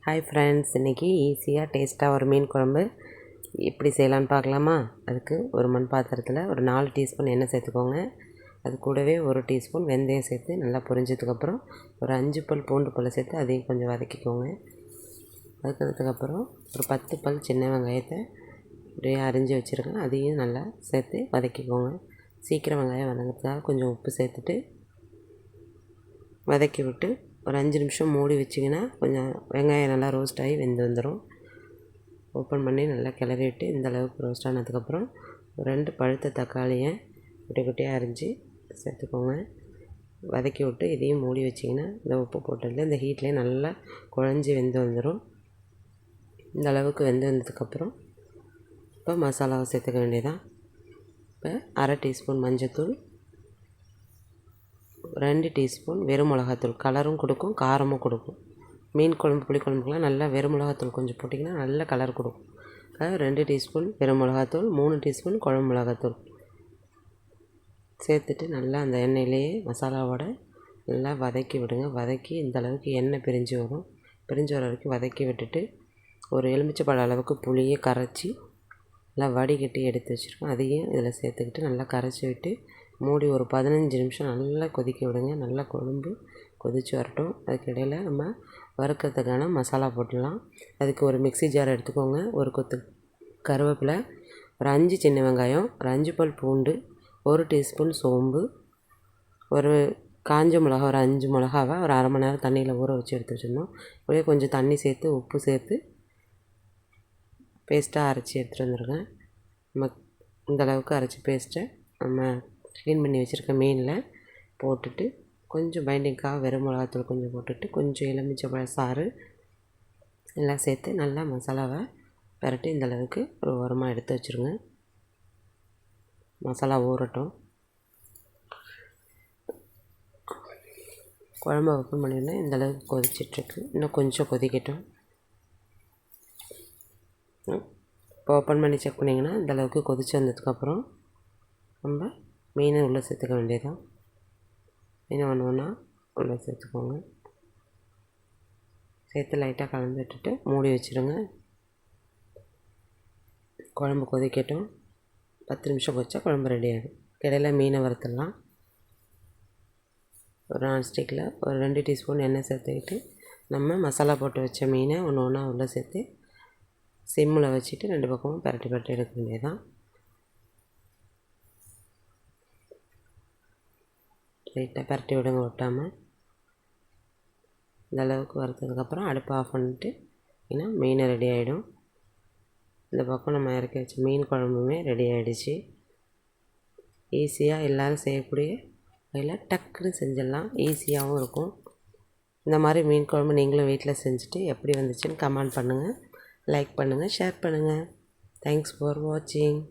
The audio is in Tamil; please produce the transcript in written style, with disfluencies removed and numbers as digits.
ஹாய் ஃப்ரெண்ட்ஸ், இன்றைக்கி ஈஸியாக டேஸ்ட்டாக ஒரு மீன் குழம்பு எப்படி செய்யலான்னு பார்க்கலாமா? அதுக்கு ஒரு மண் பாத்திரத்தில் ஒரு 4 டீஸ்பூன் எண்ணெய் சேர்த்துக்கோங்க. அது கூடவே 1 டீஸ்பூன் வெந்தயம் சேர்த்து நல்லா பொரிஞ்சதுக்கப்புறம் ஒரு 5 பல் பூண்டு பல்லை சேர்த்து அதையும் கொஞ்சம் வதக்கிக்கோங்க. வதக்கினதுக்கப்புறம் ஒரு 10 பல் சின்ன வெங்காயத்தை அப்படியே அரிஞ்சு வச்சுருக்கேன், அதையும் நல்லா சேர்த்து வதக்கிக்கோங்க. சீக்கிரம் வெங்காயம் வதங்கிறதுக்காக கொஞ்சம் உப்பு சேர்த்துட்டு வதக்கி விட்டு ஒரு 5 நிமிஷம் மூடி வச்சிங்கன்னா கொஞ்சம் வெங்காயம் நல்லா ரோஸ்ட் ஆகி வெந்து வந்துடும். ஓப்பன் பண்ணி நல்லா கிளறி விட்டு இந்தளவுக்கு ரோஸ்ட் ஆனதுக்கப்புறம் 2 பழுத்த தக்காளியை குட்டி குட்டியாக அரிஞ்சு சேர்த்துக்கோங்க. வதக்கி விட்டு இதையும் மூடி வச்சிங்கன்னா இந்த உப்பு போட்டதில் இந்த ஹீட்லேயே நல்லா குழஞ்சி வெந்து வந்துடும். இந்த அளவுக்கு வெந்து வந்ததுக்கப்புறம் இப்போ மசாலாவை சேர்த்துக்க வேண்டியதான். இப்போ அரை டீஸ்பூன் மஞ்சள்தூள், 2 டீஸ்பூன் வெறும் மிளகாத்தூள். கலரும் கொடுக்கும், காரமும் கொடுக்கும். மீன் குழம்பு புளிக்குழம்புக்கெலாம் நல்லா வெறும் மிளகாத்தூள் கொஞ்சம் போட்டிங்கன்னா நல்ல கலர் கொடுக்கும். 2 டீஸ்பூன் வெறும் மிளகாத்தூள், 3 டீஸ்பூன் குழம்பு மிளகாத்தூள் சேர்த்துட்டு நல்லா அந்த எண்ணெயிலேயே மசாலாவோட நல்லா வதக்கி விடுங்க. வதக்கி இந்த அளவுக்கு எண்ணெய் பிரிஞ்சு வரும். பிரிஞ்சு வர வரைக்கும் வதக்கி விட்டுட்டு ஒரு எலுமிச்சைப்பழ அளவுக்கு புளியை கரைச்சி நல்லா வடிகட்டி எடுத்து வச்சுருக்கோம், அதையும் இதில் சேர்த்துக்கிட்டு நல்லா கரைச்சி விட்டு மூடி ஒரு 15 நிமிஷம் நல்லா கொதிக்க விடுங்க. நல்லா குழம்பு கொதித்து வரட்டும். அதுக்கு இடையில் நம்ம வறுக்கிறதுக்கான மசாலா போட்டுடலாம். அதுக்கு ஒரு மிக்ஸி ஜார் எடுத்துக்கோங்க. ஒரு கொத்து கருவேப்பிலை, ஒரு 5 சின்ன வெங்காயம், ஒரு 5 பல் பூண்டு, 1 டீஸ்பூன் சோம்பு, ஒரு காஞ்ச மிளகா ஒரு 5 மிளகாவை ஒரு அரை மணி நேரம் தண்ணியில் ஊற வச்சு எடுத்து வச்சிடணும். அப்படியே கொஞ்சம் தண்ணி சேர்த்து உப்பு சேர்த்து பேஸ்ட்டாக அரைச்சி எடுத்துகிட்டு வந்துருக்கேன். நம்ம இந்தளவுக்கு அரைச்சி பேஸ்ட்டை நம்ம க்ளீன் பண்ணி வச்சுருக்க மீனில் போட்டுட்டு கொஞ்சம் பைண்டிங்காக வெறும் மிளகாத்தூள் கொஞ்சம் போட்டுட்டு கொஞ்சம் எலுமிச்சைப்பழ சாறு எல்லாம் சேர்த்து நல்லா மசாலாவை பரட்டி இந்தளவுக்கு ஒரு ஓரமாக எடுத்து வச்சுருங்க. மசாலா ஊறட்டும். குழம்பு ஓப்பன் பண்ணிடணும். இந்தளவுக்கு கொதிச்சிட்ருக்கு. இன்னும் கொஞ்சம் கொதிக்கட்டும். இப்போ ஓப்பன் பண்ணி செக் பண்ணிங்கன்னா இந்தளவுக்கு கொதித்து வந்ததுக்கப்புறம் நம்ம மீனை உள்ளே சேர்த்துக்க வேண்டியதான். மீனை ஒன்று உள்ளே சேர்த்துக்கோங்க. சேர்த்து லைட்டாக கலந்து விட்டுட்டு மூடி வச்சுருங்க. குழம்பு கொதிக்கட்டும். 10 நிமிஷம் கொதிச்சா குழம்பு ரெடி ஆகிடும். இடையில மீனை வறுத்துடலாம். ஒரு நான்ஸ்டிக்கில் ஒரு 2 டீஸ்பூன் எண்ணெய் சேர்த்துக்கிட்டு நம்ம மசாலா போட்டு வச்ச மீனை ஒன்றா உள்ளே சேர்த்து சிம்மில் வச்சுட்டு 2 பக்கமும் பரட்டி எடுக்க வேண்டியதான். லைட்டாக பரட்டி விடுங்க ஒட்டாமல். இந்த அளவுக்கு வறுத்ததுக்கப்புறம் அடுப்பை ஆஃப் பண்ணிட்டு ஏன்னா மீன் ரெடி ஆகிடும். இந்த பக்கம் நம்ம இறக்கி வச்ச மீன் குழம்புமே ரெடி ஆகிடுச்சு. ஈஸியாக எல்லோரும் செய்யக்கூடிய வகையில் டக்குன்னு செஞ்சிடலாம். ஈஸியாகவும் இருக்கும். இந்த மாதிரி மீன் குழம்பு நீங்களும் வீட்டில் செஞ்சுட்டு எப்படி வந்துச்சுன்னு கமெண்ட் பண்ணுங்கள், லைக் பண்ணுங்கள், ஷேர் பண்ணுங்கள். தேங்க்ஸ் ஃபார் வாட்சிங்.